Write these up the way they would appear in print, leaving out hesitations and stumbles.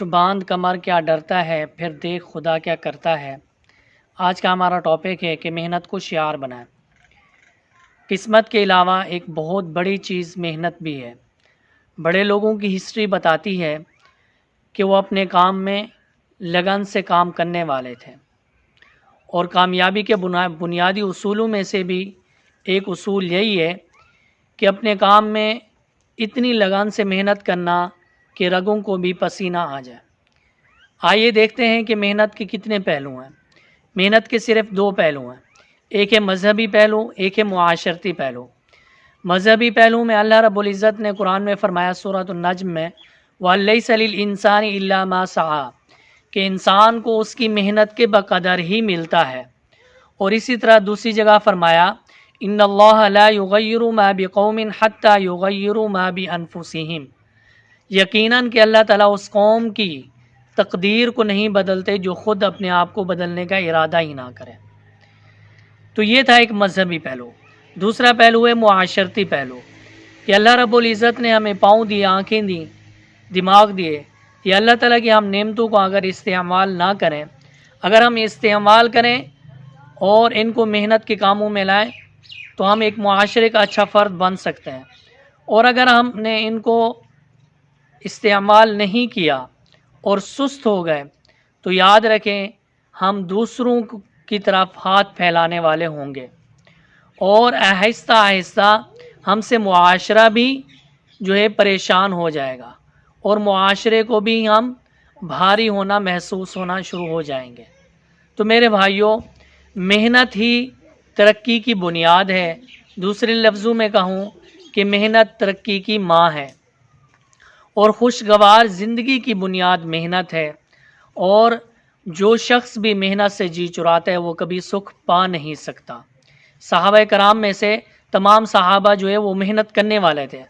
باندھ کمر کیا ڈرتا ہے، پھر دیکھ خدا کیا کرتا ہے۔ آج کا ہمارا ٹاپک ہے کہ محنت کو شعار بنائیں۔ قسمت کے علاوہ ایک بہت بڑی چیز محنت بھی ہے۔ بڑے لوگوں کی ہسٹری بتاتی ہے کہ وہ اپنے کام میں لگن سے کام کرنے والے تھے، اور کامیابی کے بنیادی اصولوں میں سے بھی ایک اصول یہی ہے کہ اپنے کام میں اتنی لگن سے محنت کرنا کہ رگوں کو بھی پسینہ آ جائے۔ آئیے دیکھتے ہیں کہ محنت کے کتنے پہلو ہیں۔ محنت کے صرف دو پہلو ہیں، ایک ہے مذہبی پہلو، ایک ہے معاشرتی پہلو۔ مذہبی پہلو میں اللہ رب العزت نے قرآن میں فرمایا سورۃ النجم میں وَلَيْسَ لِلْإِنسَانِ إِلَّا مَا سَعَىٰ، کہ انسان کو اس کی محنت کے بقدر ہی ملتا ہے۔ اور اسی طرح دوسری جگہ فرمایا إِنَّ اللَّهَ لَا يُغَيِّرُ مَا بِقَوْمٍ حَتَّى يُغَيِّرُوا مَا بِأَنفُسِهِمْ، یقیناً کہ اللہ تعالیٰ اس قوم کی تقدیر کو نہیں بدلتے جو خود اپنے آپ کو بدلنے کا ارادہ ہی نہ کرے۔ تو یہ تھا ایک مذہبی پہلو۔ دوسرا پہلو ہے معاشرتی پہلو، کہ اللہ رب العزت نے ہمیں پاؤں دیے، آنکھیں دیں، دماغ دیے۔ یہ اللہ تعالیٰ کی ہم نعمتوں کو اگر استعمال نہ کریں، اگر ہم استعمال کریں اور ان کو محنت کے کاموں میں لائیں تو ہم ایک معاشرے کا اچھا فرد بن سکتے ہیں، اور اگر ہم نے ان کو استعمال نہیں کیا اور سست ہو گئے تو یاد رکھیں ہم دوسروں کی طرف ہاتھ پھیلانے والے ہوں گے، اور آہستہ آہستہ ہم سے معاشرہ بھی جو ہے پریشان ہو جائے گا، اور معاشرے کو بھی ہم بھاری ہونا محسوس ہونا شروع ہو جائیں گے۔ تو میرے بھائیوں، محنت ہی ترقی کی بنیاد ہے۔ دوسرے لفظوں میں کہوں کہ محنت ترقی کی ماں ہے، اور خوشگوار زندگی کی بنیاد محنت ہے، اور جو شخص بھی محنت سے جی چراتا ہے وہ کبھی سکھ پا نہیں سکتا۔ صحابہ کرام میں سے تمام صحابہ جو ہے وہ محنت کرنے والے تھے۔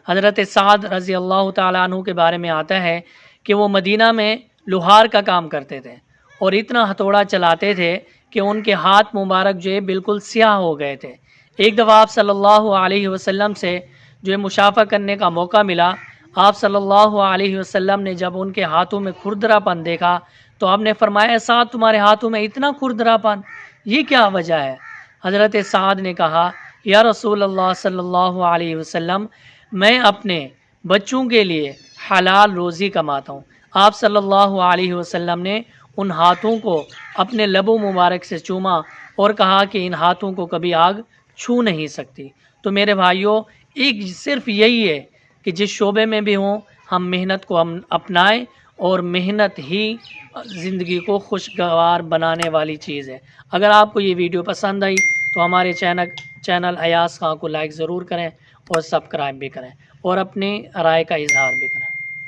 حضرت سعد رضی اللہ تعالیٰ عنہ کے بارے میں آتا ہے کہ وہ مدینہ میں لوہار کا کام کرتے تھے، اور اتنا ہتھوڑا چلاتے تھے کہ ان کے ہاتھ مبارک جو ہے بالکل سیاہ ہو گئے تھے۔ ایک دفعہ آپ صلی اللہ علیہ وسلم سے جو ہے مشافہ کرنے کا موقع ملا۔ آپ صلی اللہ علیہ وسلم نے جب ان کے ہاتھوں میں کھردرا پن دیکھا تو آپ نے فرمایا سعد تمہارے ہاتھوں میں اتنا کھردرا پن، یہ کیا وجہ ہے؟ حضرت سعد نے کہا یا رسول اللہ صلی اللہ علیہ وسلم، میں اپنے بچوں کے لیے حلال روزی کماتا ہوں۔ آپ صلی اللہ علیہ وسلم نے ان ہاتھوں کو اپنے لبوں مبارک سے چوما اور کہا کہ ان ہاتھوں کو کبھی آگ چھو نہیں سکتی۔ تو میرے بھائیوں، ایک صرف یہی ہے کہ جس شعبے میں بھی ہوں ہم محنت کو اپنائیں، اور محنت ہی زندگی کو خوشگوار بنانے والی چیز ہے۔ اگر آپ کو یہ ویڈیو پسند آئی تو ہمارے چینل ایاز خان کو لائک ضرور کریں، اور سبسکرائب بھی کریں، اور اپنی رائے کا اظہار بھی کریں۔